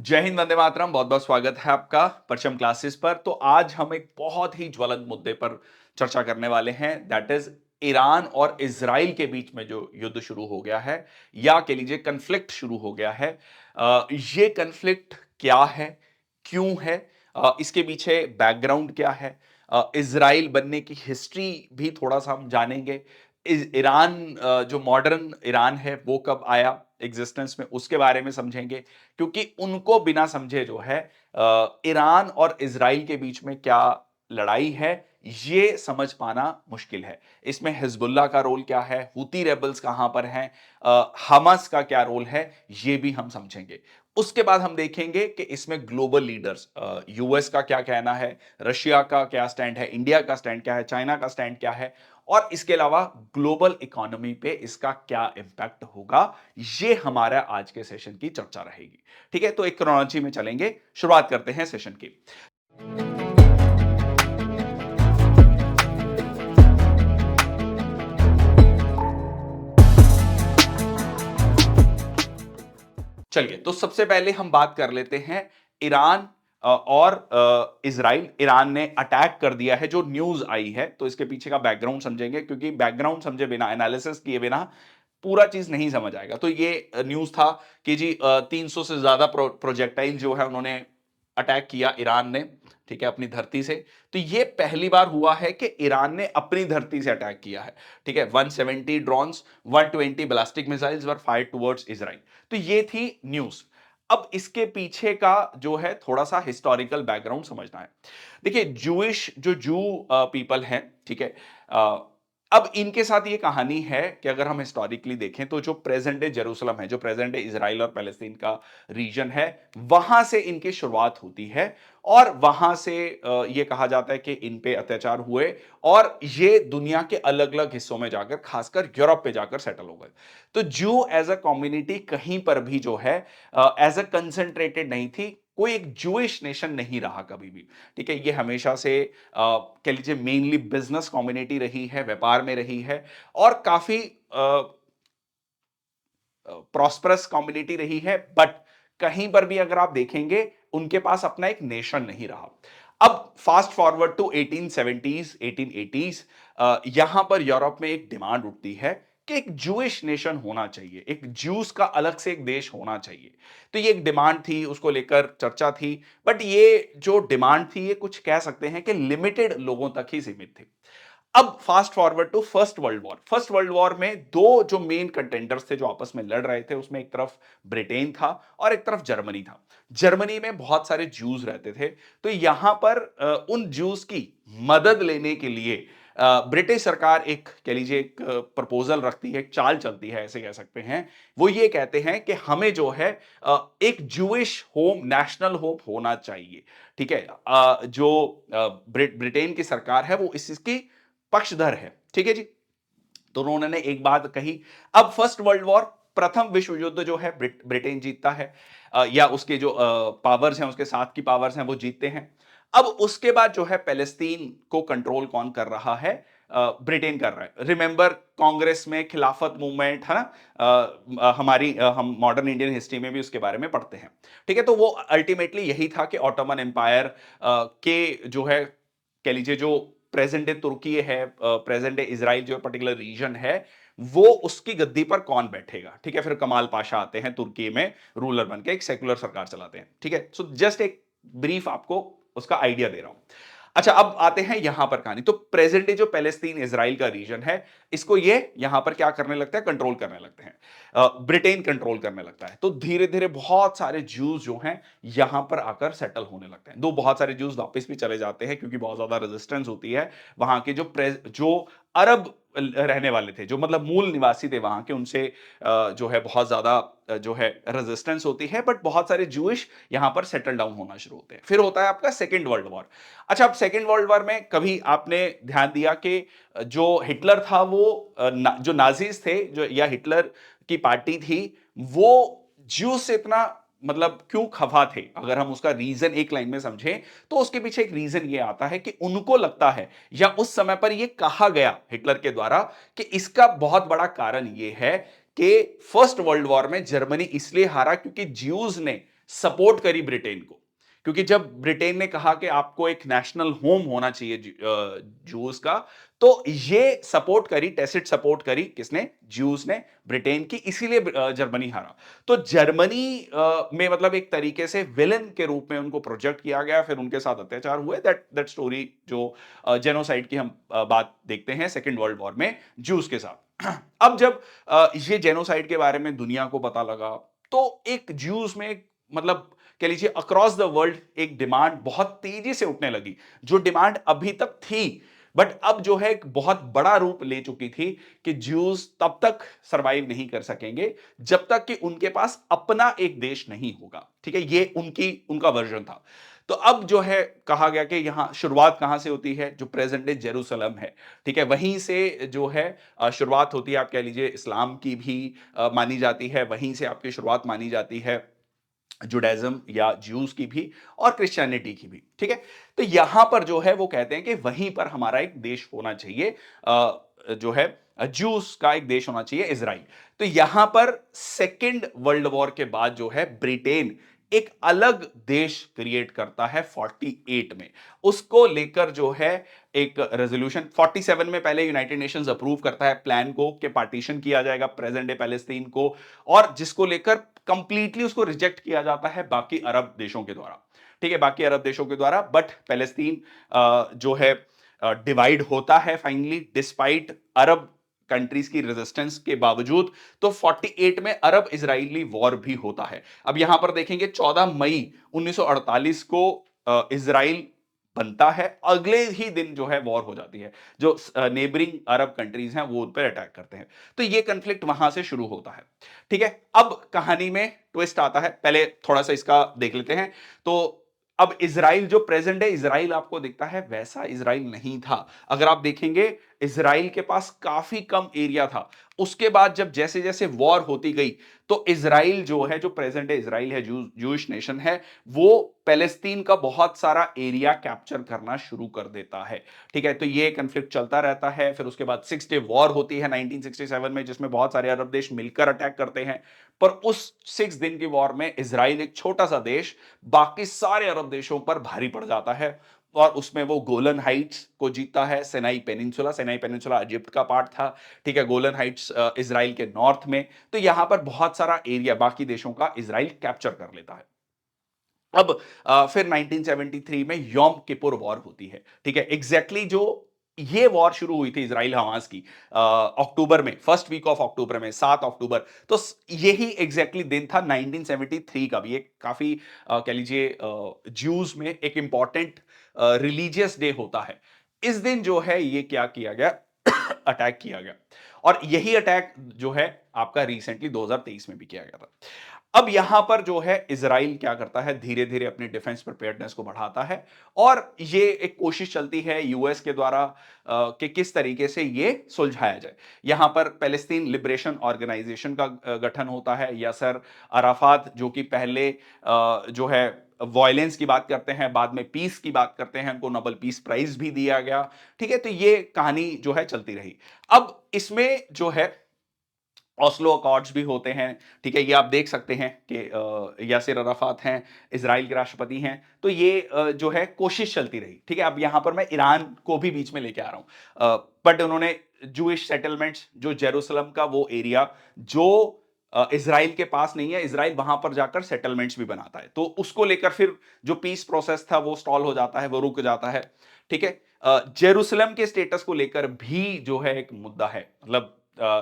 जय हिंद, वंदे मातरम। बहुत बहुत स्वागत है आपका परचम क्लासेस पर। तो आज हम एक बहुत ही ज्वलंत मुद्दे पर चर्चा करने वाले हैं, दैट इज ईरान और इजराइल के बीच में जो युद्ध शुरू हो गया है, या कह लीजिए कन्फ्लिक्ट शुरू हो गया है। ये कन्फ्लिक्ट क्या है, क्यों है, इसके पीछे बैकग्राउंड क्या है, इजराइल बनने की हिस्ट्री भी थोड़ा सा हम जानेंगे। ईरान, जो मॉडर्न ईरान है वो कब आया एग्जिस्टेंस में, उसके बारे में समझेंगे। क्योंकि उनको बिना समझे जो है ईरान और इजराइल के बीच में क्या लड़ाई है, ये समझ पाना मुश्किल है। इसमें हिजबुल्लाह का रोल क्या है, हूती रेबल्स कहां पर हैं, हमास का क्या रोल है, ये भी हम समझेंगे। उसके बाद हम देखेंगे कि इसमें ग्लोबल लीडर्स, यूएस का क्या कहना है, रशिया का क्या स्टैंड है, इंडिया का स्टैंड क्या है, चाइना का स्टैंड क्या है, और इसके अलावा ग्लोबल इकोनॉमी पे इसका क्या इंपैक्ट होगा। ये हमारा आज के सेशन की चर्चा रहेगी। ठीक है, तो एक क्रोनोलॉजी में चलेंगे, शुरुआत करते हैं सेशन की। चलिए, तो सबसे पहले हम बात कर लेते हैं ईरान और इजराइल। ईरान ने अटैक कर दिया है, जो न्यूज आई है, तो इसके पीछे का बैकग्राउंड समझेंगे, क्योंकि बैकग्राउंड समझे बिना, एनालिसिस किए बिना पूरा चीज नहीं समझ आएगा। तो ये न्यूज था कि जी 300 से ज्यादा प्रोजेक्टाइल जो है उन्होंने अटैक किया ईरान ने, ठीक है, अपनी धरती से। तो ये पहली बार हुआ है कि ईरान ने अपनी धरती से अटैक किया है। ठीक है, 170 ड्रोन्स, 120 बैलिस्टिक मिसाइल्स वर फायर्ड टुवर्ड्स इजराइल। तो ये थी न्यूज। अब इसके पीछे का जो है थोड़ा सा हिस्टोरिकल बैकग्राउंड समझना है। देखिए, जू पीपल हैं, ठीक है, अब इनके साथ ये कहानी है कि अगर हम हिस्टोरिकली देखें तो जो प्रेजेंट डे जेरूसलम है, जो प्रेजेंट डे इजराइल और पैलेस्टीन का रीजन है, वहां से इनकी शुरुआत होती है। और वहां से ये कहा जाता है कि इन पे अत्याचार हुए और ये दुनिया के अलग अलग हिस्सों में जाकर, खासकर यूरोप पे जाकर सेटल हो गए। तो जू एज अ कम्युनिटी कहीं पर भी जो है एज अ कंसेंट्रेटेड नहीं थी। कोई एक जूइश नेशन नहीं रहा कभी भी। ठीक है, ये हमेशा से कह लीजिए मेनली बिजनेस कम्युनिटी रही है, व्यापार में रही है, और काफी प्रॉस्परस कम्युनिटी रही है। बट कहीं पर भी अगर आप देखेंगे, उनके पास अपना एक नेशन नहीं रहा। अब fast forward to 1870s 1880s, यहां पर यूरोप में एक डिमांड उठती है कि एक जूइश नेशन होना चाहिए, एक ज्यूस का अलग से एक देश होना चाहिए। तो ये एक डिमांड थी, उसको लेकर चर्चा थी। बट ये जो डिमांड थी, ये कुछ कह सकते हैं कि लिमिटेड लोगों तक ही सीमित थी। अब fast forward to first world war. First world war में दो जो मेन कंटेंडर्स थे जो आपस में लड़ रहे थे, उसमें एक तरफ ब्रिटेन था और एक तरफ जर्मनी था। जर्मनी में बहुत सारे ज्यूज रहते थे। तो यहां पर उन ज्यूज की मदद लेने के लिए ब्रिटिश सरकार एक, कह लीजिए, एक प्रपोजल रखती है, एक चाल चलती है, ऐसे कह सकते हैं। वो ये कहते हैं कि हमें जो है एक जूइश होम, नेशनल होम होना चाहिए। ठीक है, जो ब्रिटेन की सरकार है वो इसकी पक्षधर है। ठीक है जी। तो उन्होंने एक बात कही। अब फर्स्ट वर्ल्ड वॉर, प्रथम विश्व युद्ध जो है, ब्रिटेन जीतता है, या उसके जो पावर्स हैं, उसके साथ की पावर्स हैं, वो जीतते हैं। अब उसके बाद जो है पैलेस्तीन को कंट्रोल कौन कर रहा है? ब्रिटेन कर रहा है। रिमेंबर, कांग्रेस में खिलाफत मूवमेंट है ना, हम मॉडर्न इंडियन हिस्ट्री में भी उसके बारे में पढ़ते हैं। ठीक है, तो वो अल्टीमेटली यही था कि ऑटोमन एम्पायर के जो है, कह लीजिए, जो प्रेजेंट डे तुर्की है, प्रेजेंट डे इजराइल जो पर्टिकुलर रीजन है, वो उसकी गद्दी पर कौन बैठेगा। ठीक है, फिर कमाल पाशा आते हैं तुर्की में, रूलर बन के एक सेकुलर सरकार चलाते हैं। ठीक है, सो जस्ट एक ब्रीफ आपको उसका आइडिया दे रहा हूं। अच्छा, अब आते हैं यहां पर कहानी। तो प्रेजेंट डे जो पैलेस्तीन इजराइल का रीजन है, इसको ये यहां पर क्या करने लगता है? कंट्रोल करने लगते हैं। ब्रिटेन कंट्रोल करने लगता है। तो धीरे धीरे बहुत सारे ज्यूज जो हैं यहां पर आकर सेटल होने लगते हैं। दो बहुत सारे ज्यूज वापस भी चले जाते हैं, क्योंकि बहुत ज्यादा रेजिस्टेंस होती है। वहां के जो अरब रहने वाले थे, जो मतलब मूल निवासी थे वहां के, उनसे जो है बहुत ज्यादा जो है रेजिस्टेंस होती है। बट बहुत सारे जूइश यहां पर सेटल डाउन होना शुरू होते हैं। फिर होता है आपका सेकेंड वर्ल्ड वॉर। अच्छा, अब सेकेंड वर्ल्ड वॉर में कभी आपने ध्यान दिया कि जो हिटलर था, वो जो नाजीज थे, जो या हिटलर की पार्टी थी, वो ज्यू से इतना मतलब क्यों खफा थे? अगर हम उसका रीजन एक लाइन में समझें, तो उसके पीछे एक रीजन ये आता है कि उनको लगता है, या उस समय पर ये कहा गया हिटलर के द्वारा, कि इसका बहुत बड़ा कारण ये है कि फर्स्ट वर्ल्ड वॉर में जर्मनी इसलिए हारा क्योंकि ज्यूज ने सपोर्ट करी ब्रिटेन को, क्योंकि जब ब्रिटेन ने कहा कि आपको एक नेशनल होम होना चाहिए जूस का, तो ये सपोर्ट करी, टैसिट सपोर्ट करी किसने? ज्यूस ने ब्रिटेन की, इसीलिए जर्मनी हारा। तो जर्मनी में मतलब एक तरीके से विलन के रूप में उनको प्रोजेक्ट किया गया, फिर उनके साथ अत्याचार हुए। दैट स्टोरी जो जेनोसाइड की हम बात देखते हैं सेकेंड वर्ल्ड वॉर में ज्यूस के साथ। अब जब ये जेनोसाइड के बारे में दुनिया को पता लगा, तो एक ज्यूस में मतलब कह लीजिए अक्रॉस द वर्ल्ड एक डिमांड बहुत तेजी से उठने लगी, जो डिमांड अभी तक थी बट अब जो है एक बहुत बड़ा रूप ले चुकी थी कि ज्यूज तब तक सरवाइव नहीं कर सकेंगे जब तक कि उनके पास अपना एक देश नहीं होगा। ठीक है, ये उनका वर्जन था। तो अब जो है कहा गया कि यहां शुरुआत कहां से होती है? जो प्रेजेंट डे जेरूसलम है, ठीक है, वहीं से जो है शुरुआत होती है। आप कह लीजिए इस्लाम की भी मानी जाती है, वहीं से आपकी शुरुआत मानी जाती है जुडाइज्म या ज्यूस की भी और क्रिश्चियनिटी की भी। ठीक है, तो यहां पर जो है वो कहते हैं कि वहीं पर हमारा एक देश होना चाहिए, जो है ज्यूस का एक देश होना चाहिए, इजराइल। तो यहां पर सेकेंड वर्ल्ड वॉर के बाद जो है ब्रिटेन एक अलग देश क्रिएट करता है 48 में। उसको लेकर जो है एक रेजोल्यूशन 47 में पहले यूनाइटेड नेशंस अप्रूव करता है प्लान को कि पार्टीशन किया जाएगा प्रेजेंट डे पैलेस्तीन को, और जिसको लेकर कंप्लीटली उसको रिजेक्ट किया जाता है बाकी अरब देशों के द्वारा। ठीक है, बाकी अरब देशों के द्वारा, बट पैलेस्तीन जो है डिवाइड होता है फाइनली डिस्पाइट अरब कंट्रीज की रेजिस्टेंस के बावजूद। तो 48 में अरब इजरायली वॉर भी होता है। अब यहां पर देखेंगे 14 मई 1948 को इजराइल बनता है, अगले ही दिन जो है वॉर हो जाती है। जो नेबरिंग अरब कंट्रीज हैं वो उन पर अटैक करते हैं। तो ये कंफ्लिक्ट वहां से शुरू होता है। ठीक है, अब कहानी में ट्विस्ट आता है, पहले थोड़ा सा इसका देख लेते हैं। तो अब इजराइल जो प्रेजेंट है इजराइल आपको दिखता है वैसा इजराइल नहीं था। अगर आप देखेंगे इजराइल के पास काफी कम एरिया था। उसके बाद जब जैसे जैसे वॉर होती गई तो इजराइल जो है, जो प्रेजेंट है इजराइल है, जूश नेशन है, वो पैलेस्तीन का बहुत सारा एरिया कैप्चर करना शुरू कर देता है। ठीक है, तो ये कंफ्लिक्ट चलता रहता है। फिर उसके बाद 6 डे वॉर होती है 1967 में, जिसमें बहुत सारे अरब देश मिलकर अटैक करते हैं। पर उस 6 दिन की वॉर में इजराइल एक छोटा सा देश बाकी सारे अरब देशों पर भारी पड़ जाता है, और उसमें वो गोलन हाइट्स को जीतता है। सेनाई पेनिनसुला इजिप्ट का पार्ट था। ठीक है, गोलन हाइट्स इजराइल के नॉर्थ में। तो यहां पर बहुत सारा एरिया बाकी देशों का इजराइल कैप्चर कर लेता है। अब फिर 1973 में यौम किपुर वॉर होती है। ठीक है, एग्जैक्टली जो ये वॉर शुरू हुई थी इजराइल हमास की अक्टूबर में, फर्स्ट वीक ऑफ अक्टूबर में, 7 अक्टूबर। तो यही एग्जैक्टली दिन था 1973 का भी। एक काफी कह लीजिए ज्यूज में एक इंपॉर्टेंट रिलीजियस डे होता है। इस दिन जो है ये क्या किया गया? अटैक किया गया, और यही अटैक जो है आपका रिसेंटली 2023 में भी किया गया था। अब यहां पर जो है इजराइल क्या करता है, धीरे धीरे अपनी डिफेंस प्रिपेयर्डनेस को बढ़ाता है, और ये एक कोशिश चलती है यूएस के द्वारा कि किस तरीके से ये सुलझाया जाए। यहां पर पैलेस्टीन लिबरेशन ऑर्गेनाइजेशन का गठन होता है। यासर अराफात जो कि पहले जो है वॉयलेंस की बात करते हैं, बाद में पीस की बात करते हैं, उनको नोबेल पीस प्राइज भी दिया गया। ठीक है, तो ये कहानी जो है चलती रही। अब इसमें जो है ऑस्लो अकॉर्ड्स भी होते हैं। ठीक है, ये आप देख सकते हैं कि यासिर अराफात हैं, इजराइल के राष्ट्रपति हैं। तो ये जो है कोशिश चलती रही। ठीक है, अब यहां पर मैं ईरान को भी बीच में लेके आ रहा हूं, बट उन्होंने जूइश सेटलमेंट्स, जो जेरूसलम का वो एरिया जो इजराइल के पास नहीं है, इजराइल वहां पर जाकर सेटलमेंट्स भी बनाता है, तो उसको लेकर फिर जो पीस प्रोसेस था वो स्टॉल हो जाता है, वो रुक जाता है। ठीक है, जेरूसलम के स्टेटस को लेकर भी जो है एक मुद्दा है। मतलब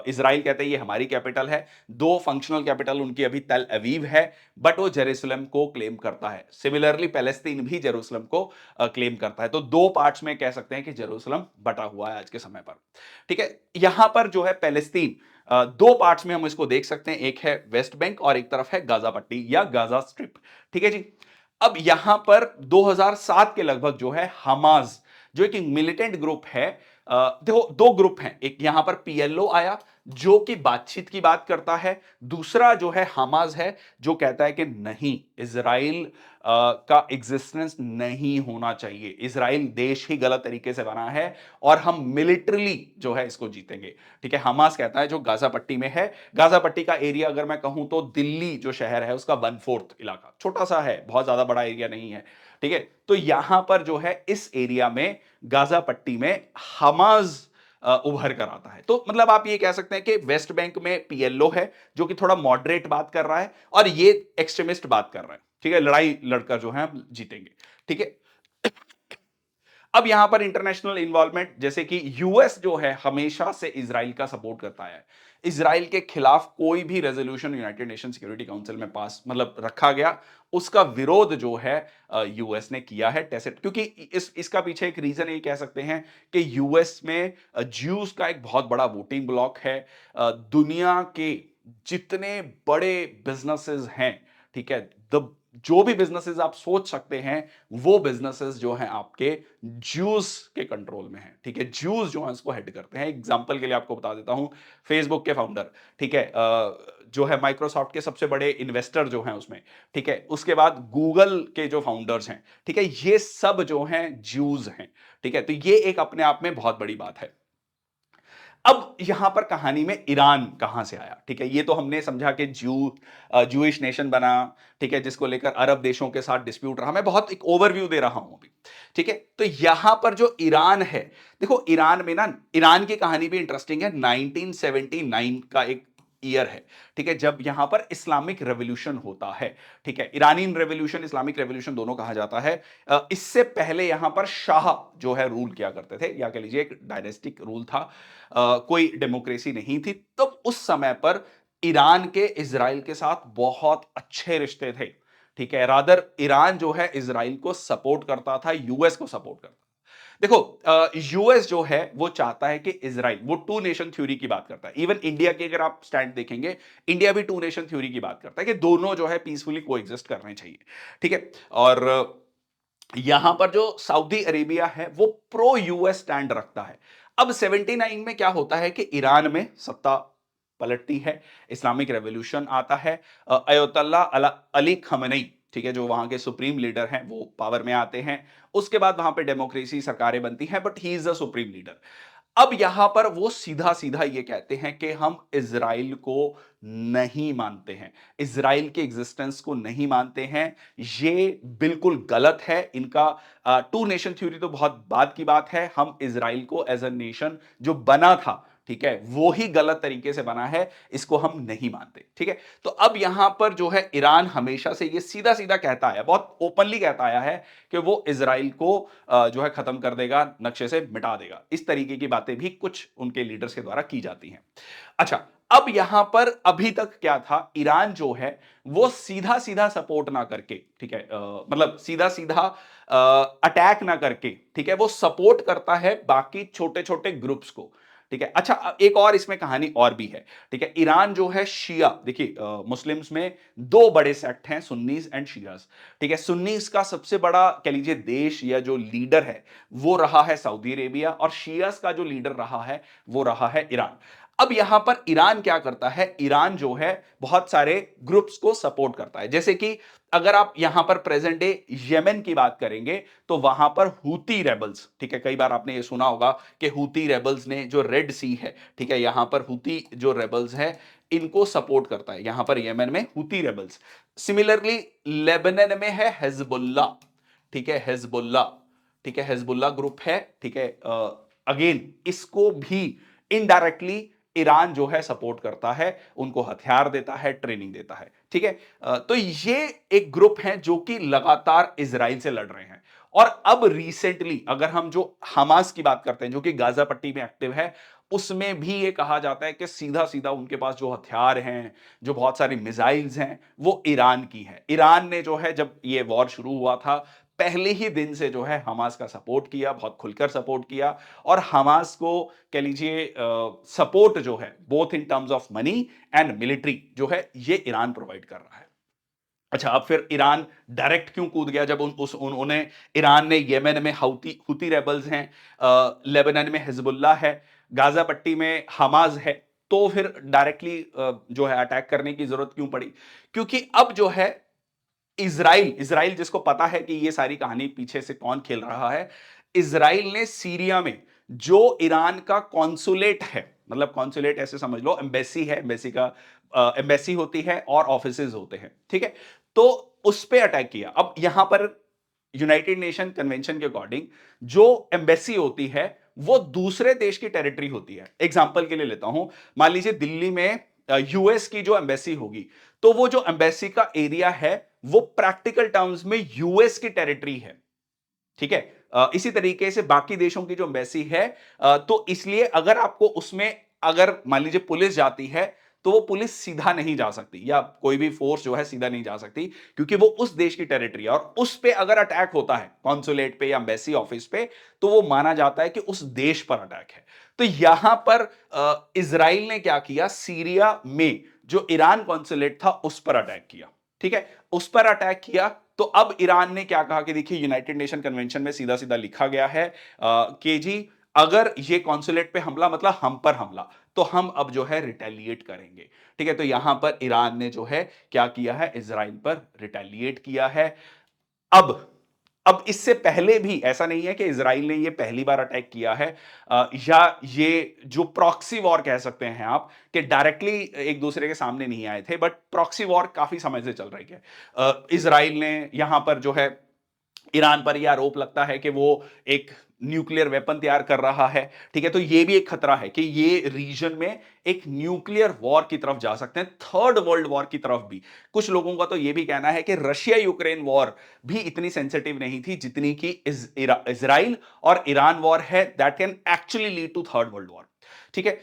इजराइल कहते हैं ये हमारी कैपिटल है। दो फंक्शनल कैपिटल उनकी अभी तल अवीव है, बट वो जेरूसलम को क्लेम करता है। सिमिलरली पैलेस्तीन भी जेरूसलम को क्लेम करता है। तो दो पार्ट्स में कह सकते हैं कि जेरूसलम बटा हुआ है आज के समय पर। ठीक है, यहां पर जो है पैलेस्तीन दो पार्ट्स में हम इसको देख सकते हैं, एक है वेस्ट बैंक और एक तरफ है गाजा पट्टी या गाजा स्ट्रिप। ठीक है जी। अब यहां पर 2007 के लगभग जो है हमास, जो एक मिलिटेंट ग्रुप है, देखो दो ग्रुप हैं, एक यहां पर पीएलओ आया जो कि बातचीत की बात करता है। दूसरा जो है हमास है, जो कहता है कि नहीं, इज़राइल का एग्जिस्टेंस नहीं होना चाहिए। इज़राइल देश ही गलत तरीके से बना है और हम मिलिटरीली जो है इसको जीतेंगे। ठीक है, हमास कहता है, जो गाजा पट्टी में है। गाजा पट्टी का एरिया अगर मैं कहूं तो दिल्ली जो शहर है उसका 1/4 इलाका, छोटा सा है, बहुत ज्यादा बड़ा एरिया नहीं है। ठीक है, तो यहां पर जो है इस एरिया में, गाजा पट्टी में हमास उभर कर आता है। तो मतलब आप ये कह सकते हैं कि वेस्ट बैंक में पीएलओ है, जो कि थोड़ा मॉडरेट बात कर रहा है, और ये एक्सट्रीमिस्ट बात कर रहा है। ठीक है, लड़ाई लड़कर जो है हम जीतेंगे। ठीक है, अब यहां पर इंटरनेशनल इन्वॉल्वमेंट, जैसे कि यूएस जो है हमेशा से इजराइल का सपोर्ट करता है। इजराइल के खिलाफ कोई भी resolution United nation security council में पास मतलब रखा गया, उसका विरोध जो है यूएस ने किया है टैसिट, क्योंकि इसका पीछे एक रीजन ये कह सकते हैं कि यूएस में ज्यूज का एक बहुत बड़ा वोटिंग ब्लॉक है। दुनिया के जितने बड़े बिजनेसेस हैं, ठीक है, द जो भी बिजनेसेस आप सोच सकते हैं, वो बिजनेसेस जो हैं आपके ज्यूज के कंट्रोल में है। ठीक है, ज्यूज जो है इसको हेड करते हैं। एग्जांपल के लिए आपको बता देता हूं, फेसबुक के फाउंडर, ठीक है, जो है माइक्रोसॉफ्ट के सबसे बड़े इन्वेस्टर जो हैं उसमें, ठीक है, उसके बाद गूगल के जो फाउंडर्स हैं, ठीक है, ये सब जो हैं ज्यूज हैं। ठीक है, तो ये एक अपने आप में बहुत बड़ी बात है। अब यहां पर कहानी में ईरान कहां से आया? ठीक है, ये तो हमने समझा कि जूइश नेशन बना, ठीक है, जिसको लेकर अरब देशों के साथ डिस्प्यूट रहा। मैं बहुत एक ओवरव्यू दे रहा हूं अभी। ठीक है, तो यहां पर जो ईरान है, देखो ईरान में ना, ईरान की कहानी भी इंटरेस्टिंग है। 1979 का एक ईयर है, ठीक है, जब यहां पर इस्लामिक रेवोल्यूशन होता है। ठीक है, ईरानी रेवोल्यूशन, इस्लामिक रेवोल्यूशन दोनों कहा जाता है। इससे पहले यहां पर शाह जो है रूल किया करते थे, या कह लीजिए एक डायनेस्टिक रूल था। कोई डेमोक्रेसी नहीं थी। तो उस समय पर ईरान के इजराइल के साथ बहुत अच्छे रिश्ते थे। ठीक है, रादर ईरान जो है इजराइल को सपोर्ट करता था, यूएस को सपोर्ट करता था। देखो, यूएस जो है वो चाहता है कि इजराइल, वो टू नेशन थ्योरी की बात करता है। इवन इंडिया की अगर आप स्टैंड देखेंगे, इंडिया भी टू नेशन थ्योरी की बात करता है कि दोनों जो है पीसफुली कोएग्जिस्ट करने चाहिए। ठीक है, और यहां पर जो सऊदी अरेबिया है वो प्रो यूएस स्टैंड रखता है। अब 79 में क्या होता है कि ईरान में सत्ता पलटती है, इस्लामिक रेवोल्यूशन आता है, अयतुल्ला अली खमेनी, ठीक है, जो वहां के सुप्रीम लीडर हैं, वो पावर में आते हैं। उसके बाद वहां पे डेमोक्रेसी सरकारें बनती हैं, but he is the supreme leader. अब यहां पर वो सीधा सीधा ये कहते हैं कि हम इजराइल को नहीं मानते हैं, इजराइल के एग्जिस्टेंस को नहीं मानते हैं। ये बिल्कुल गलत है इनका। टू नेशन थ्योरी तो बहुत बाद की बात है। हम इजराइल को एज अ नेशन जो बना था, ठीक है, वो ही गलत तरीके से बना है, इसको हम नहीं मानते। ठीक है, तो अब यहां पर जो है ईरान हमेशा से ये सीधा सीधा कहता है, बहुत ओपनली कहता आया है कि वो इजराइल को जो है खत्म कर देगा, नक्शे से मिटा देगा। इस तरीके की बातें भी कुछ उनके लीडर्स के द्वारा की जाती हैं। अच्छा, अब यहां पर अभी तक क्या था, ईरान जो है वो सीधा सीधा सपोर्ट ना करके, ठीक है, मतलब सीधा सीधा अटैक ना करके, ठीक है, वो सपोर्ट करता है बाकी छोटे छोटे ग्रुप्स को। ठीक है, अच्छा, एक और इसमें कहानी और भी है। ठीक है, ईरान जो है शिया, देखिए मुस्लिम्स में दो बड़े सेक्ट हैं, सुन्नीस एंड शियास। ठीक है, सुन्नीस का सबसे बड़ा कह लीजिए देश या जो लीडर है वो रहा है सऊदी अरेबिया, और शियास का जो लीडर रहा है वो रहा है ईरान। अब यहां पर ईरान क्या करता है, ईरान जो है बहुत सारे ग्रुप्स को सपोर्ट करता है। जैसे कि अगर आप यहां पर प्रेजेंट डे यमन की बात करेंगे, तो वहां पर हूती रेबल्स, ठीक है, कई बार आपने ये सुना होगा कि हूती रेबल्स ने जो रेड सी है, ठीक है, यहां पर हूती जो रेबल्स है इनको सपोर्ट करता है, यहां पर यमन में हूती रेबल्स। सिमिलरली लेबनान में है हिजबुल्ला, ठीक है, हिजबुल्ला, ठीक है, हिजबुल्ला ग्रुप है। ठीक है, अगेन इसको भी इनडायरेक्टली ईरान जो है सपोर्ट करता है, उनको हथियार देता है, ट्रेनिंग देता है। ठीक है, तो ये एक ग्रुप है जो कि लगातार इजराइल से लड़ रहे हैं। और अब रिसेंटली अगर हम जो हमास की बात करते हैं, जो कि गाजा पट्टी में एक्टिव है, उसमें भी ये कहा जाता है कि सीधा सीधा उनके पास जो हथियार हैं, जो बहुत सारी मिसाइल्स हैं, वो ईरान की है। ईरान ने जो है जब ये वॉर शुरू हुआ था, पहले ही दिन से जो है हमास का सपोर्ट किया, बहुत खुलकर सपोर्ट किया। और हमास को कह लीजिए सपोर्ट जो है both in terms of money and military जो है ये ईरान प्रोवाइड कर रहा है। अच्छा, अब फिर ईरान डायरेक्ट क्यों कूद गया, जब उन्होंने, ईरान ने येमेन में हूती हूती रेबल्स हैं, लेबनान में हिजबुल्लाह है, गाजा पट्टी में हमास है, तो फिर डायरेक्टली जो है अटैक करने की जरूरत क्यों पड़ी? क्योंकि अब जो है इज़राइल इज़राइल जिसको पता है कि ये सारी कहानी पीछे से कौन खेल रहा है, इज़राइल ने सीरिया में जो ईरान का कॉन्सुलेट है, मतलब कॉन्सुलेट ऐसे समझ लो एम्बेसी है, एम्बेसी का एम्बेसी होती है और ऑफिसेज होते हैं, ठीक है? तो उस पे अटैक किया। अब यहां पर यूनाइटेड नेशन कन्वेंशन के अकॉर्डिंग जो एम्बेसी होती है वो दूसरे देश की टेरिटरी होती है। एग्जांपल के लिए लेता हूं, मान लीजिए दिल्ली में यूएस की जो एम्बेसी होगी, तो वो जो एम्बेसी का एरिया है वो प्रैक्टिकल टर्म्स में यूएस की टेरिटरी है, ठीक है? इसी तरीके से बाकी देशों की जो एम्बेसी है, तो इसलिए अगर आपको उसमें अगर मान लीजिए पुलिस जाती है, तो वो पुलिस सीधा नहीं जा सकती या कोई भी फोर्स जो है सीधा नहीं जा सकती, क्योंकि वो उस देश की टेरिटरी है और उस पे अगर अटैक होता है कॉन्सुलेट पे या एम्बेसी ऑफिस पे, तो वो माना जाता है कि उस देश पर अटैक है। तो यहां पर इजराइल ने क्या किया, सीरिया में जो ईरान कॉन्सुलेट था उस पर अटैक किया, ठीक है? उस पर अटैक किया। तो अब ईरान ने क्या कहा कि देखिए यूनाइटेड नेशन कन्वेंशन में सीधा सीधा लिखा गया है कि जी अगर ये कॉन्सुलेट पे हमला मतलब हम पर हमला, तो हम अब जो है रिटेलिएट करेंगे, ठीक है? तो यहां पर ईरान ने जो है क्या किया है, इजराइल पर रिटेलिएट किया है। अब अब इससे पहले भी ऐसा नहीं है कि इजराइल ने ये पहली बार अटैक किया है, या ये जो प्रॉक्सी वॉर कह सकते हैं आप कि डायरेक्टली एक दूसरे के सामने नहीं आए थे, बट प्रॉक्सी वॉर काफी समय से चल रही है। इजराइल ने यहां पर जो है ईरान पर यह आरोप लगता है कि वो एक न्यूक्लियर वेपन तैयार कर रहा है, ठीक है? तो यह भी एक खतरा है कि ये रीजन में एक न्यूक्लियर वॉर की तरफ जा सकते हैं, थर्ड वर्ल्ड वॉर की तरफ भी। कुछ लोगों का तो यह भी कहना है कि रशिया यूक्रेन वॉर भी इतनी सेंसिटिव नहीं थी जितनी कि इजराइल और ईरान वॉर है, that can actually lead to third world war, ठीक है?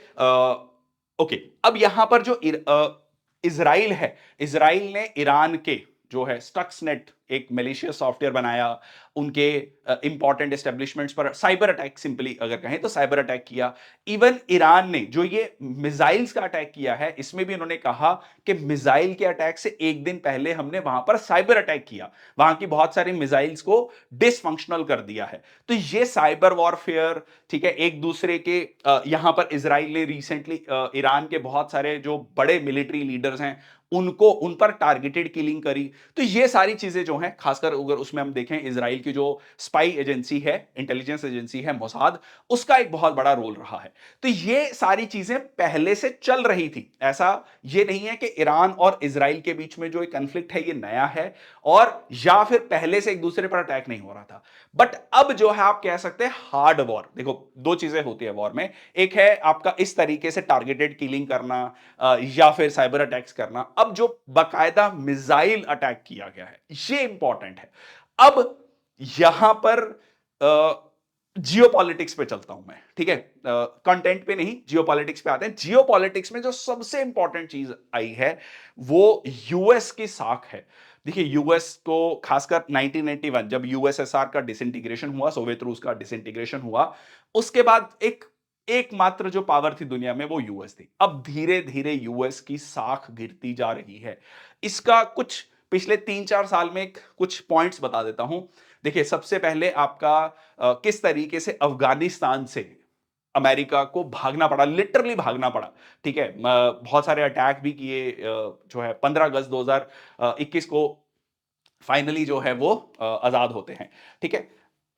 ओके, अब यहां पर जो इजराइल है, इजराइल ने ईरान के जो है स्टक्सनेट एक मलेशियस सॉफ्टवेयर बनाया, उनके इंपॉर्टेंट एस्टेब्लिशमेंट्स पर साइबर अटैक, सिंपली अगर कहें तो साइबर अटैक किया। इवन ईरान ने जो ये मिसाइल्स का अटैक किया है, इसमें भी उन्होंने कहा कि मिसाइल के अटैक से एक दिन पहले हमने वहां पर साइबर अटैक किया, वहां की बहुत सारी मिसाइल्स को डिसफंक्शनल कर दिया है। तो ये साइबर वॉरफेयर, ठीक है, एक दूसरे के यहां पर इजराइल ने रिसेंटली ईरान के बहुत सारे जो बड़े मिलिट्री लीडर्स हैं उनको उन पर टारगेटेड किलिंग करी। तो ये सारी चीजें जो हैं, खासकर अगर उसमें हम देखें इजराइल की जो स्पाई एजेंसी है, इंटेलिजेंस एजेंसी है मोसाद, उसका एक बहुत बड़ा रोल रहा है। तो ये सारी चीजें पहले से चल रही थी, ऐसा ये नहीं है कि ईरान और इजराइल के बीच में जो एक कन्फ्लिक्ट है ये नया है और या फिर पहले से एक दूसरे पर अटैक नहीं हो रहा था। बट अब जो है आप कह सकते हैं हार्ड वॉर। देखो दो चीजें होती है वॉर में, एक है आपका इस तरीके से टारगेटेड किलिंग करना या फिर साइबर अटैक्स करना। अब जो बकायदा मिसाइल अटैक किया गया है ये इंपॉर्टेंट है। अब यहां पर जियोपॉलिटिक्स पे चलता हूं मैं, ठीक है? कंटेंट पे नहीं, जियोपॉलिटिक्स पे आते हैं। जियोपॉलिटिक्स में जो सबसे इंपॉर्टेंट चीज आई है वो यूएस की साख है। देखिए यूएस को खासकर 1991 जब यूएसएसआर का डिसइंटीग्रेशन हुआ, सोवियत रूस का डिसइंटीग्रेशन हुआ, उसके बाद एकमात्र जो पावर थी दुनिया में वो यूएस थी। अब धीरे धीरे यूएस की साख गिरती जा रही है। इसका कुछ पिछले 3-4 साल में कुछ पॉइंट्स बता देता हूं। देखिए सबसे पहले आपका किस तरीके से अफगानिस्तान से अमेरिका को भागना पड़ा, लिटरली भागना पड़ा, ठीक है? बहुत सारे अटैक भी किए, जो है 15 अगस्त 2021 को फाइनली जो है वो आजाद होते हैं, ठीक है?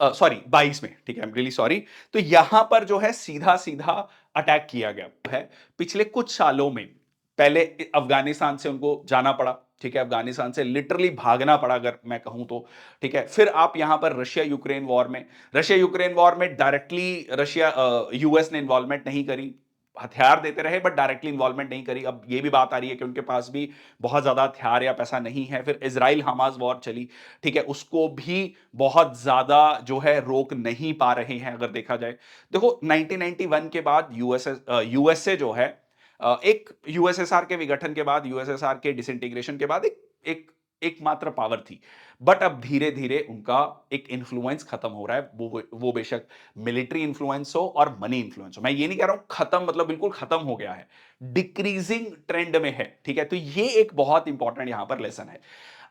सॉरी 22 में, ठीक है, आई एम रियली सॉरी। तो यहां पर जो है सीधा सीधा अटैक किया गया है। पिछले कुछ सालों में पहले अफगानिस्तान से उनको जाना पड़ा, ठीक है, अफगानिस्तान से लिटरली भागना पड़ा अगर मैं कहूं तो, ठीक है? फिर आप यहां पर रशिया यूक्रेन वॉर में डायरेक्टली रशिया यूएस ने इन्वॉल्वमेंट नहीं करी, हथियार देते रहे बट डायरेक्टली इन्वॉल्वमेंट नहीं करी। अब ये भी बात आ रही है कि उनके पास भी बहुत ज्यादा हथियार या पैसा नहीं है। फिर इजराइल हमास वॉर चली, ठीक है, उसको भी बहुत ज्यादा जो है रोक नहीं पा रहे हैं अगर देखा जाए। देखो 1991 के बाद यूएसए जो है एक यूएसएसआर के विघटन के बाद, यूएसएसआर के डिसइंटीग्रेशन के बाद एक एकमात्र पावर थी। बट अब धीरे धीरे उनका एक इन्फ्लुएंस खत्म हो रहा है, वो बेशक मिलिट्री इन्फ्लुएंस हो और मनी इन्फ्लुएंस हो। मैं ये नहीं कह रहा हूं खत्म मतलब बिल्कुल खत्म हो गया है, डिक्रीजिंग ट्रेंड में है, ठीक है? तो ये एक बहुत इंपॉर्टेंट यहां पर लेसन है।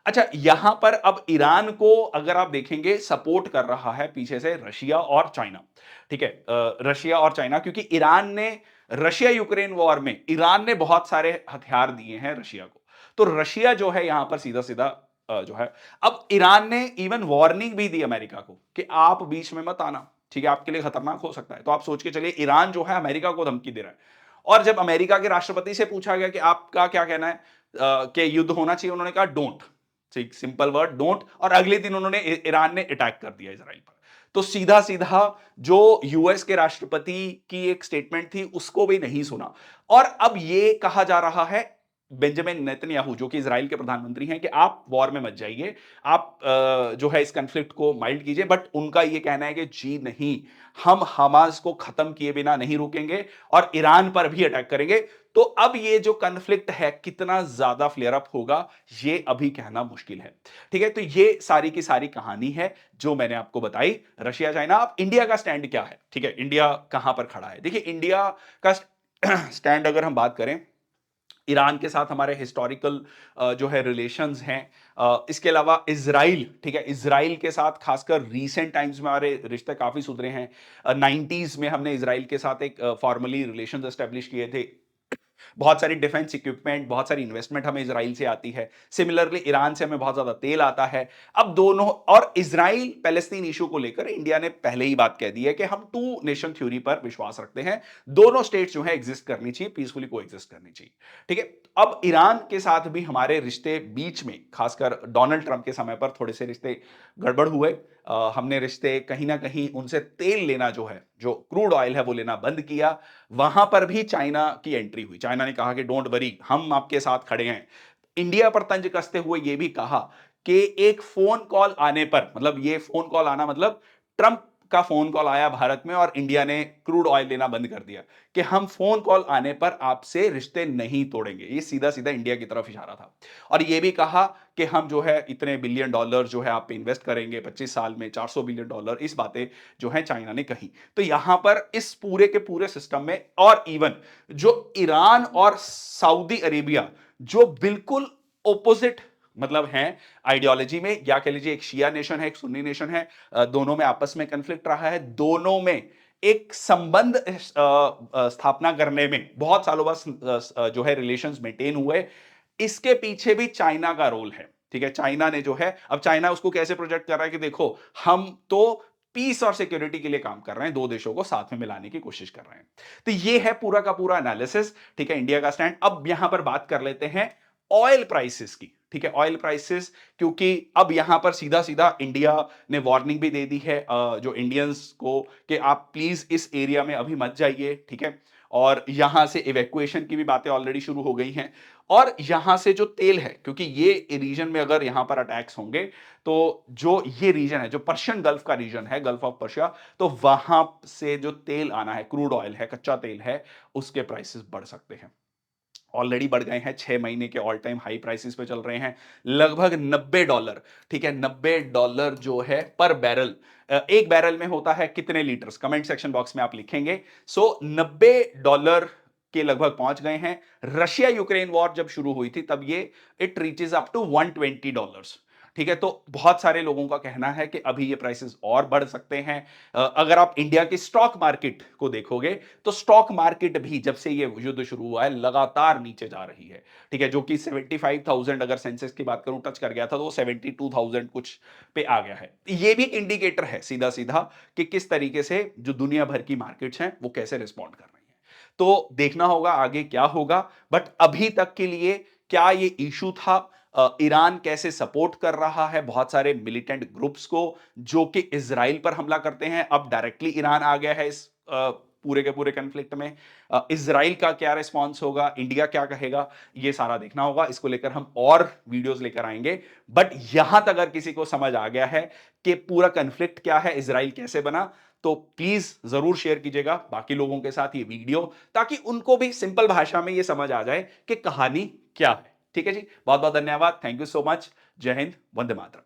अच्छा, यहां पर अब ईरान को अगर आप देखेंगे सपोर्ट कर रहा है पीछे से रशिया और चाइना, ठीक है? रशिया और चाइना, क्योंकि ईरान ने रशिया यूक्रेन वॉर में ईरान ने बहुत सारे हथियार दिए हैं रशिया को, तो रशिया जो है यहां पर सीधा सीधा जो है, अब ईरान ने इवन वार्निंग भी दी अमेरिका को कि आप बीच में मत आना, ठीक है, आपके लिए खतरनाक हो सकता है। तो आप सोच के चलिए, ईरान जो है अमेरिका को धमकी दे रहा है। और जब अमेरिका के राष्ट्रपति से पूछा गया कि आपका क्या कहना है कि युद्ध होना चाहिए, उन्होंने कहा डोंट, ठीक, सिंपल वर्ड डोंट, और अगले दिन उन्होंने ईरान ने अटैक कर दिया इजराइल पर। तो सीधा सीधा जो यूएस के राष्ट्रपति की एक स्टेटमेंट थी उसको भी नहीं सुना। और अब ये कहा जा रहा है बेंजामिन नेतन्याहू जो कि इजराइल के प्रधानमंत्री हैं कि आप वॉर में मत जाइए, आप जो है इस कॉन्फ्लिक्ट को माइल्ड कीजिए, बट उनका ये कहना है कि जी नहीं, हम हमास को खत्म किए बिना नहीं रुकेंगे और ईरान पर भी अटैक करेंगे। तो अब ये जो कॉन्फ्लिक्ट है कितना ज्यादा फ्लेयर अप होगा ये अभी कहना मुश्किल है। ठीक है, तो ये सारी की सारी कहानी है जो मैंने आपको बताई रशिया चाइना। अब इंडिया का स्टैंड क्या है, ठीक है, इंडिया कहां पर खड़ा है। देखिए इंडिया का स्टैंड अगर हम बात करें, ईरान के साथ हमारे हिस्टोरिकल जो है रिलेशंस हैं, इसके अलावा इजराइल, ठीक है, इजराइल के साथ खासकर रीसेंट टाइम्स में हमारे रिश्ते काफी सुधरे हैं। 90s में हमने इजराइल के साथ एक फॉर्मली रिलेशंस एस्टेब्लिश किए थे। बहुत सारी डिफेंस इक्विपमेंट, बहुत सारी इन्वेस्टमेंट हमें इजराइल से आती है। सिमिलरली ईरान से हमें बहुत ज्यादा तेल आता है। अब दोनों, और इजराइल पैलेस्तीन इशू को लेकर इंडिया ने पहले ही बात कह दी है कि हम टू नेशन थ्योरी पर विश्वास रखते हैं, दोनों स्टेट्स जो है एग्जिस्ट करनी चाहिए, पीसफुली को एग्जिस्ट करनी चाहिए। ठीक है, अब ईरान के साथ भी हमारे रिश्ते बीच में खासकर डोनाल्ड ट्रंप के समय पर थोड़े से रिश्ते गड़बड़ हुए। हमने रिश्ते कहीं ना कहीं उनसे तेल लेना जो है, जो क्रूड ऑयल है वो लेना बंद किया। वहां पर भी चाइना की एंट्री हुई। चाइना ने कहा कि डोंट वरी, हम आपके साथ खड़े हैं। इंडिया पर तंज कसते हुए यह भी कहा कि एक फोन कॉल आने पर, मतलब ये फोन कॉल आना मतलब ट्रंप का फोन कॉल आया भारत में और इंडिया ने क्रूड ऑयल लेना बंद कर दिया, कि हम फोन कॉल आने पर आपसे रिश्ते नहीं तोड़ेंगे। ये सीधा सीधा इंडिया की तरफ इशारा था। और यह भी कहा कि हम जो है इतने बिलियन डॉलर जो है आप पे इन्वेस्ट करेंगे 25 साल में, 400 बिलियन डॉलर, इस बातें जो है चाइना ने कही। तो यहां पर इस पूरे के पूरे सिस्टम में, और इवन जो ईरान और सऊदी अरेबिया जो बिल्कुल ओपोजिट मतलब हैं आइडियोलॉजी में, या कह लीजिए एक शिया नेशन है, एक सुन्नी नेशन है, दोनों में आपस में कन्फ्लिक्ट रहा है, दोनों में एक संबंध स्थापना करने में बहुत सालों बाद जो है रिलेशंस मेंटेन हुए। इसके पीछे भी चाइना का रोल है। ठीक है, चाइना ने जो है, अब चाइना उसको कैसे प्रोजेक्ट कर रहा है कि देखो हम तो पीस और सिक्योरिटी के लिए काम कर रहे हैं, दो देशों को साथ में मिलाने की कोशिश कर रहे हैं। तो ये है पूरा का पूरा एनालिसिस, ठीक है, इंडिया का स्टैंड। अब यहां पर बात कर लेते हैं ऑयल प्राइसेस की। ठीक है, ऑयल प्राइसेस, क्योंकि अब यहां पर सीधा सीधा इंडिया ने वार्निंग भी दे दी है जो इंडियंस को कि आप प्लीज इस एरिया में अभी मत जाइए। ठीक है, और यहां से इवैक्यूएशन की भी बातें ऑलरेडी शुरू हो गई हैं। और यहां से जो तेल है, क्योंकि ये रीजन में अगर यहां पर अटैक्स होंगे तो जो ये रीजन है, जो पर्शियन गल्फ का रीजन है, गल्फ ऑफ पर्शिया, तो वहां से जो तेल आना है, क्रूड ऑयल है, कच्चा तेल है, उसके प्राइसेस बढ़ सकते हैं। ऑलरेडी बढ़ गए हैं, 6 महीने के ऑल टाइम हाई प्राइसेस पे चल रहे हैं, लगभग $90। ठीक है, $90 जो है पर बैरल। एक बैरल में होता है कितने लीटर्स, कमेंट सेक्शन बॉक्स में आप लिखेंगे। सो $90 के लगभग पहुंच गए हैं। रशिया यूक्रेन वॉर जब शुरू हुई थी तब ये इट रीचेज अप टू $120। ठीक है, तो बहुत सारे लोगों का कहना है कि अभी ये प्राइसेस और बढ़ सकते हैं। अगर आप इंडिया की स्टॉक मार्केट को देखोगे तो स्टॉक मार्केट भी जब से ये युद्ध शुरू हुआ है लगातार नीचे जा रही है। ठीक है, जो कि 75,000 अगर सेंसेक्स की बात करूं टच कर गया था, तो 72,000 कुछ पे आ गया है। ये भी एक इंडिकेटर है सीधा सीधा कि किस तरीके से जो दुनिया भर की मार्केट्स हैं वो कैसे रिस्पॉन्ड कर रही हैं। तो देखना होगा आगे क्या होगा, बट अभी तक के लिए क्या ये इशू था, ईरान कैसे सपोर्ट कर रहा है बहुत सारे मिलिटेंट ग्रुप्स को जो कि इजराइल पर हमला करते हैं। अब डायरेक्टली ईरान आ गया है इस पूरे के पूरे कॉन्फ्लिक्ट में। इजराइल का क्या रिस्पांस होगा, इंडिया क्या कहेगा, ये सारा देखना होगा। इसको लेकर हम और वीडियोस लेकर आएंगे। बट यहां तक अगर किसी को समझ आ गया है कि पूरा कॉन्फ्लिक्ट क्या है, इजराइल कैसे बना, तो प्लीज जरूर शेयर कीजिएगा बाकी लोगों के साथ ये वीडियो, ताकि उनको भी सिंपल भाषा में ये समझ आ जाए कि कहानी क्या है। ठीक है जी, बहुत बहुत धन्यवाद, थैंक यू सो मच। जय हिंद, वंदे मातरम।